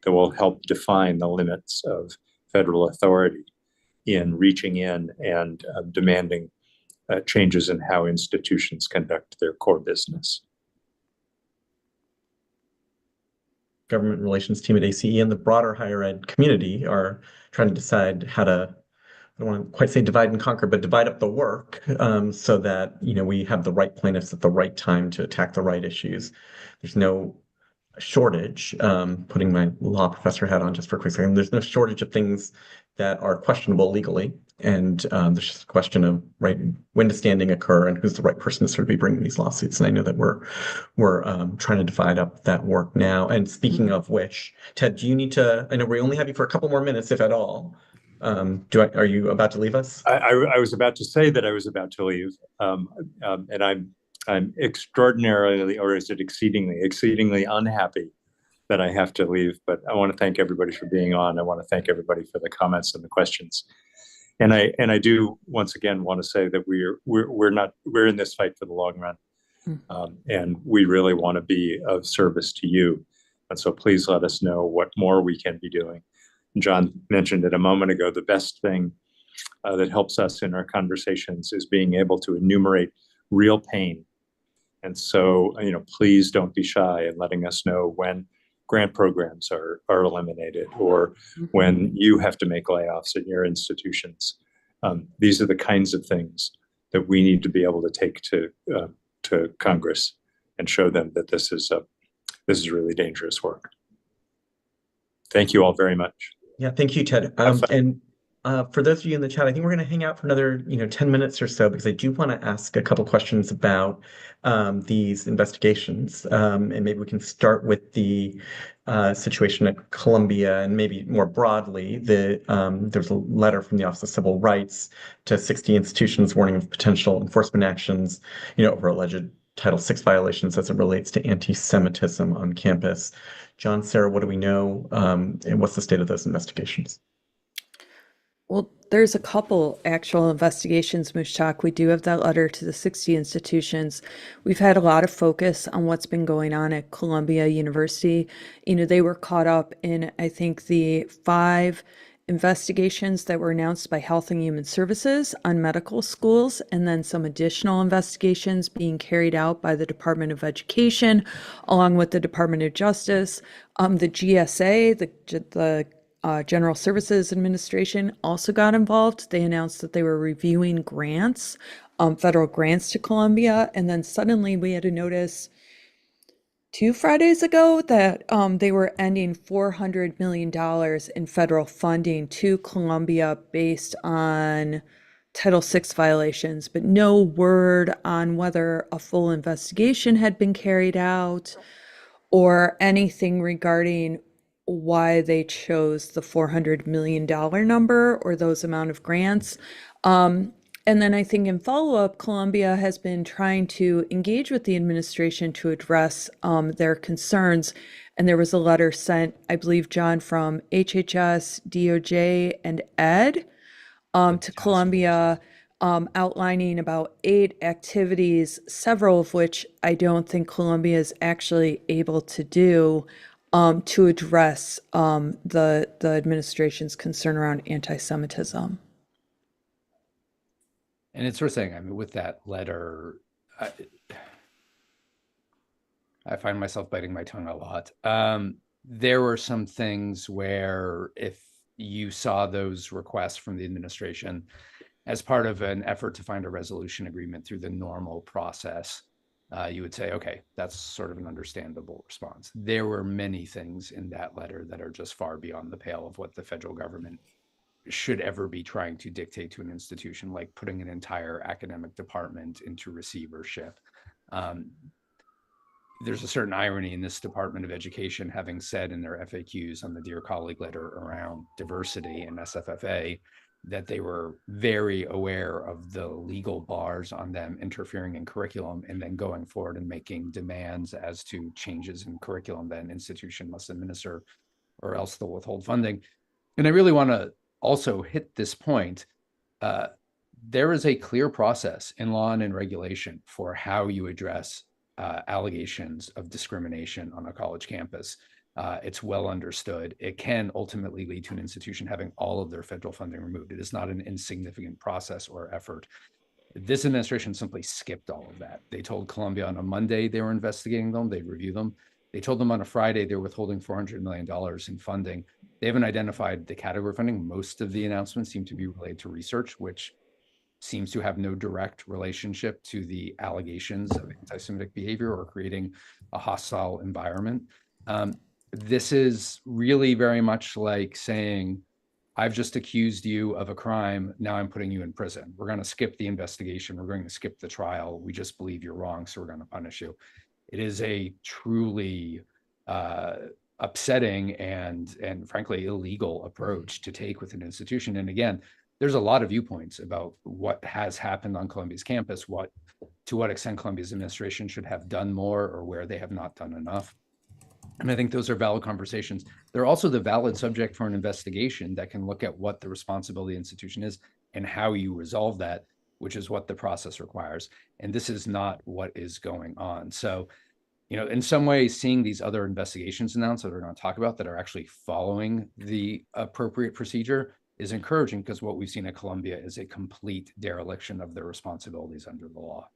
that will help define the limits of federal authority in reaching in and demanding changes in how institutions conduct their core business. Government relations team at ACE and the broader higher ed community are trying to decide how to, I don't want to quite say divide and conquer, but divide up the work so that we have the right plaintiffs at the right time to attack the right issues. There's no shortage, putting my law professor hat on just for a quick second, there's no shortage of things that are questionable legally. And there's just a question of when does standing occur and who's the right person to sort of be bringing these lawsuits. And I know that we're trying to divide up that work now. And speaking of which, Ted, do you need to, I know we only have you for a couple more minutes, if at all. Are you about to leave us? I was about to say that I was about to leave. And I'm extraordinarily, or is it exceedingly unhappy that I have to leave. But I want to thank everybody for being on. I want to thank everybody for the comments and the questions. And I do once again want to say that we're in this fight for the long run, and we really want to be of service to you. And so please let us know what more we can be doing. Jon mentioned it a moment ago. The best thing that helps us in our conversations is being able to enumerate real pain. And so, please don't be shy in letting us know when grant programs are eliminated or when you have to make layoffs in your institutions. These are the kinds of things that we need to be able to take to Congress and show them that this is really dangerous work. Thank you all very much. Yeah, thank you, Ted. And for those of you in the chat, I think we're going to hang out for another 10 minutes or so because I do want to ask a couple questions about these investigations. And maybe we can start with the situation at Columbia and maybe more broadly. There's a letter from the Office of Civil Rights to 60 institutions warning of potential enforcement actions, over alleged Title VI violations as it relates to anti-Semitism on campus. Jon, Sarah, what do we know? And what's the state of those investigations? Well, there's a couple actual investigations, Mushtaq. We do have that letter to the 60 institutions. We've had a lot of focus on what's been going on at Columbia University. They were caught up in, I think, the 5 investigations that were announced by Health and Human Services on medical schools, and then some additional investigations being carried out by the Department of Education, along with the Department of Justice. The GSA, the General Services Administration, also got involved. They announced that they were reviewing grants, federal grants to Columbia, and then suddenly we had a notice 2 Fridays ago that they were ending $400 million in federal funding to Columbia based on Title VI violations, but no word on whether a full investigation had been carried out or anything regarding why they chose the $400 million number or those amount of grants. And then I think in follow-up, Columbia has been trying to engage with the administration to address their concerns. And there was a letter sent, I believe, John, from HHS, DOJ, and Ed to Columbia, outlining about 8 activities, several of which I don't think Columbia is actually able to do to address the administration's concern around anti-Semitism. And it's worth saying, I mean, with that letter, I find myself biting my tongue a lot. There were some things where if you saw those requests from the administration as part of an effort to find a resolution agreement through the normal process, you would say, okay, that's sort of an understandable response. There were many things in that letter that are just far beyond the pale of what the federal government should ever be trying to dictate to an institution, like putting an entire academic department into receivership. There's a certain irony in this Department of Education having said in their FAQs on the Dear Colleague letter around diversity and SFFA that they were very aware of the legal bars on them interfering in curriculum and then going forward and making demands as to changes in curriculum that an institution must administer or else they'll withhold funding. And I really want to also hit this point. There is a clear process in law and in regulation for how you address allegations of discrimination on a college campus. It's well understood. It can ultimately lead to an institution having all of their federal funding removed. It is not an insignificant process or effort. This administration simply skipped all of that. They told Columbia on a Monday they were investigating them, they'd review them. They told them on a Friday they were withholding $400 million in funding. They haven't identified the category of funding. Most of the announcements seem to be related to research, which seems to have no direct relationship to the allegations of anti-Semitic behavior or creating a hostile environment. This is really very much like saying, I've just accused you of a crime, now I'm putting you in prison. We're going to skip the investigation, we're going to skip the trial, we just believe you're wrong, so we're going to punish you. It is a truly upsetting and frankly illegal approach to take with an institution. And again, there's a lot of viewpoints about what has happened on Columbia's campus, to what extent Columbia's administration should have done more or where they have not done enough. And I think those are valid conversations. They're also the valid subject for an investigation that can look at what the responsibility of the institution is and how you resolve that, which is what the process requires. And this is not what is going on. So, you know, in some ways, seeing these other investigations announced that we're going to talk about that are actually following the appropriate procedure is encouraging, because what we've seen at Columbia is a complete dereliction of their responsibilities under the law.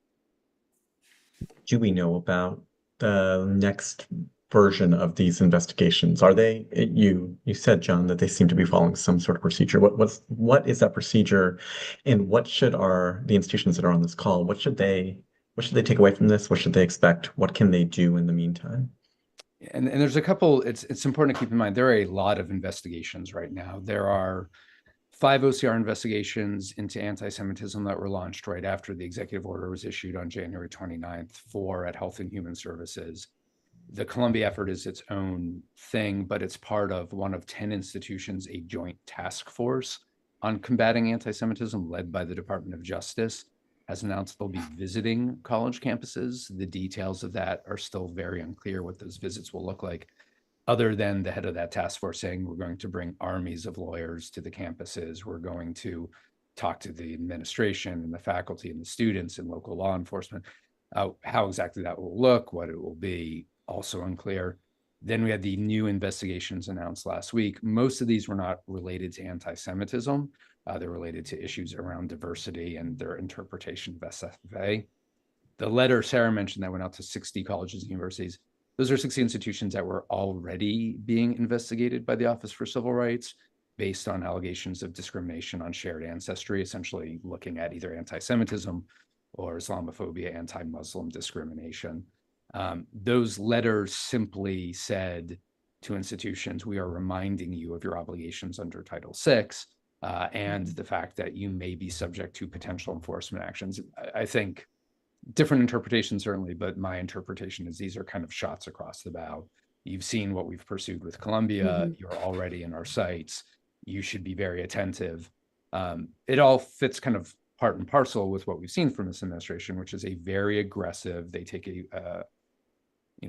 Do we know about the next version of these investigations? Are they, you said, John, that they seem to be following some sort of procedure. What is that procedure, and what should the institutions that are on this call, what should they take away from this? What should they expect? What can they do in the meantime? And there's a couple, it's important to keep in mind, there are a lot of investigations right now. There are 5 OCR investigations into anti-Semitism that were launched right after the executive order was issued on January 29th, 4 at Health and Human Services. The Columbia effort is its own thing, but it's part of one of 10 institutions, a joint task force on combating anti-Semitism led by the Department of Justice has announced they'll be visiting college campuses. The details of that are still very unclear what those visits will look like, other than the head of that task force saying we're going to bring armies of lawyers to the campuses. We're going to talk to the administration and the faculty and the students and local law enforcement. How exactly that will look, what it will be, also unclear. Then we had the new investigations announced last week. Most of these were not related to anti-Semitism. They're related to issues around diversity and their interpretation of SFA. The letter Sarah mentioned that went out to 60 colleges and universities. Those are 60 institutions that were already being investigated by the Office for Civil Rights based on allegations of discrimination on shared ancestry, essentially looking at either anti-Semitism or Islamophobia, anti-Muslim discrimination. Those letters simply said to institutions, we are reminding you of your obligations under Title VI and the fact that you may be subject to potential enforcement actions. I think different interpretations certainly, but my interpretation is these are kind of shots across the bow. you've seen what we've pursued with Columbia, you're already in our sites, you should be very attentive. It all fits kind of part and parcel with what we've seen from this administration, which is a very aggressive, they take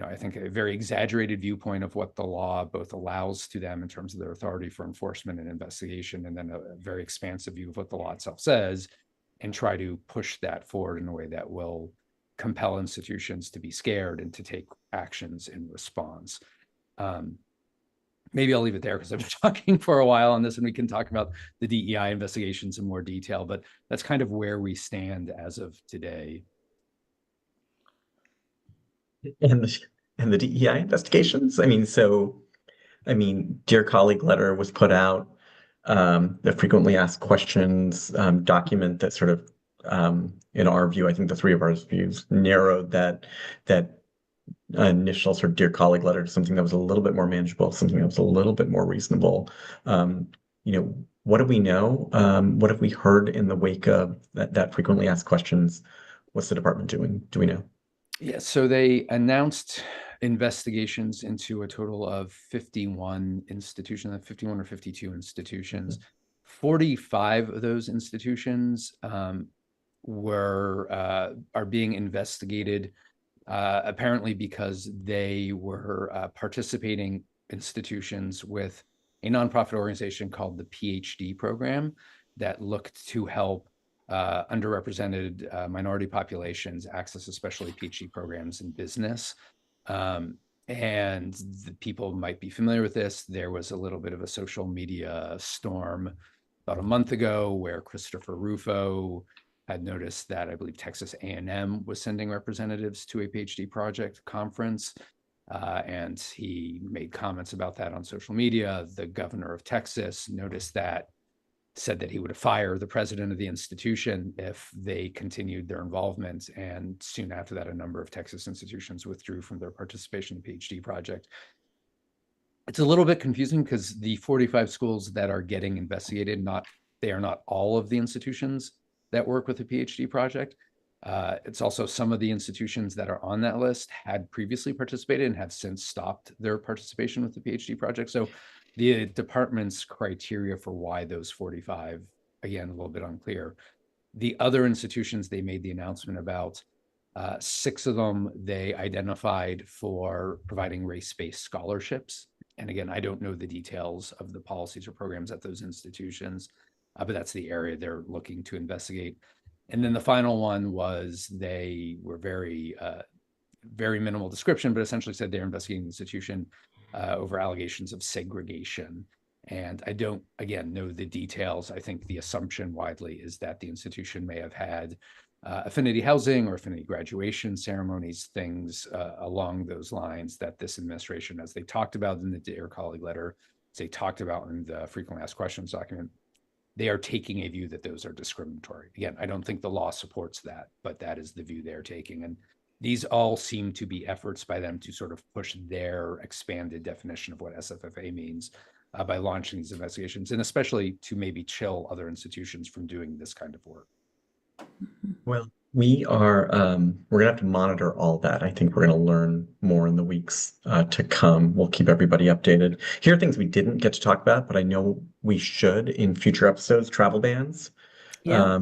I think a very exaggerated viewpoint of what the law both allows to them in terms of their authority for enforcement and investigation, and then a very expansive view of what the law itself says, and try to push that forward in a way that will compel institutions to be scared and to take actions in response. Maybe I'll leave it there because I've been talking for a while on this, and we can talk about the DEI investigations in more detail, but that's kind of where we stand as of today. And the DEI investigations. I mean, Dear Colleague letter was put out. The frequently asked questions document that sort of, in our view, I think the three of our views narrowed that initial sort of Dear Colleague letter to something that was a little bit more manageable, something that was a little bit more reasonable. What do we know? What have we heard in the wake of that frequently asked questions? What's the department doing? Do we know? Yeah, so they announced investigations into a total of 51 institutions, 51 or 52 institutions. 45 of those institutions are being investigated, apparently because they were participating institutions with a nonprofit organization called the PhD program that looked to help underrepresented minority populations access especially PhD programs in business. And the people might be familiar with this. There was a little bit of a social media storm about a month ago where Christopher Rufo had noticed that I believe Texas A&M was sending representatives to a PhD project conference. And he made comments about that on social media. The governor of Texas noticed that, said that he would fire the president of the institution if they continued their involvement. And soon after that, a number of Texas institutions withdrew from their participation in the PhD project. It's a little bit confusing because the 45 schools that are getting investigated, they are not all of the institutions that work with the PhD project. It's also some of the institutions that are on that list had previously participated and have since stopped their participation with the PhD project. So the department's criteria for why those 45, again, a little bit unclear. The other institutions they made the announcement about, 6 of them they identified for providing race-based scholarships. And again, I don't know the details of the policies or programs at those institutions, but that's the area they're looking to investigate. And then the final one was they were very minimal description, but essentially said they're investigating the institution over allegations of segregation. And I don't, again, know the details. I think the assumption widely is that the institution may have had affinity housing or affinity graduation ceremonies, things along those lines that this administration, as they talked about in the Dear Colleague letter, as they talked about in the frequently asked questions document, they are taking a view that those are discriminatory. Again, I don't think the law supports that, but that is the view they're taking. And these all seem to be efforts by them to sort of push their expanded definition of what SFFA means by launching these investigations, and especially to maybe chill other institutions from doing this kind of work. Well, we're gonna have to monitor all that. I think we're gonna learn more in the weeks to come. We'll keep everybody updated. Here are things we didn't get to talk about, but I know we should in future episodes: travel bans. Yeah.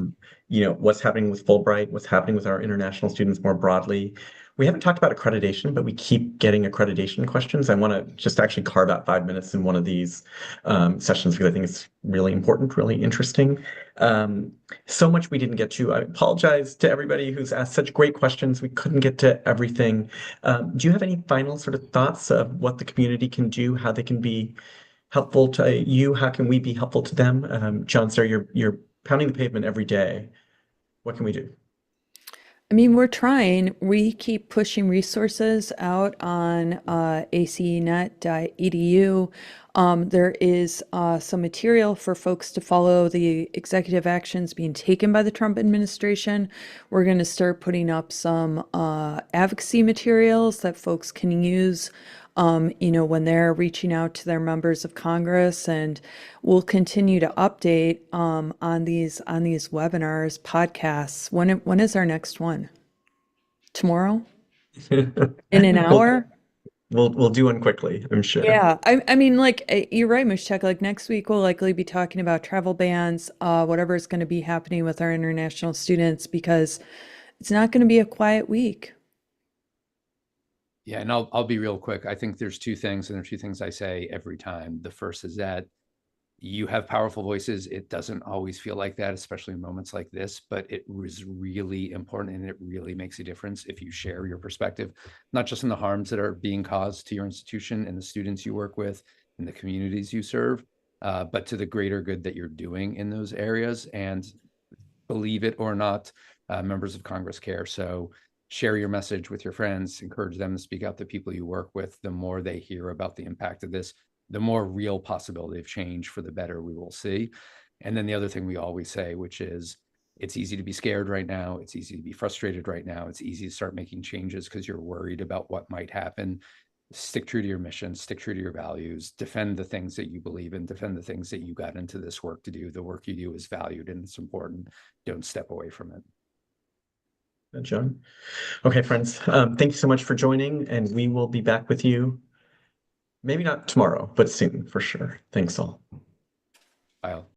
What's happening with Fulbright, what's happening with our international students more broadly. We haven't talked about accreditation, but we keep getting accreditation questions. I want to just actually carve out 5 minutes in one of these sessions because I think it's really important, really interesting. So much we didn't get to. I apologize to everybody who's asked such great questions. We couldn't get to everything. Do you have any final sort of thoughts of what the community can do, how they can be helpful to you? How can we be helpful to them? Jon, Sarah, you're pounding the pavement every day. What can we do? I mean, we're trying. We keep pushing resources out on acenet.edu. There is some material for folks to follow the executive actions being taken by the Trump administration. We're going to start putting up some advocacy materials that folks can use when they're reaching out to their members of Congress, and we'll continue to update on these webinars, podcasts. When is our next one? Tomorrow? In an hour? we'll do one quickly, I'm sure. Yeah, I mean, like you're right, Mushtaq. Like next week, we'll likely be talking about travel bans, whatever is going to be happening with our international students, because it's not going to be a quiet week. Yeah, and I'll be real quick. I think there's two things, and there are two things I say every time. The first is that you have powerful voices. It doesn't always feel like that, especially in moments like this, but it is really important and it really makes a difference if you share your perspective, not just on the harms that are being caused to your institution and the students you work with and the communities you serve, but to the greater good that you're doing in those areas. And believe it or not, members of Congress care. So share your message with your friends, encourage them to speak out to people you work with. The more they hear about the impact of this, the more real possibility of change for the better we will see. And then the other thing we always say, which is it's easy to be scared right now. It's easy to be frustrated right now. It's easy to start making changes because you're worried about what might happen. Stick true to your mission, stick true to your values, defend the things that you believe in, defend the things that you got into this work to do. The work you do is valued and it's important. Don't step away from it. John. Okay, friends, thank you so much for joining, and we will be back with you. Maybe not tomorrow, but soon for sure. Thanks all. Bye.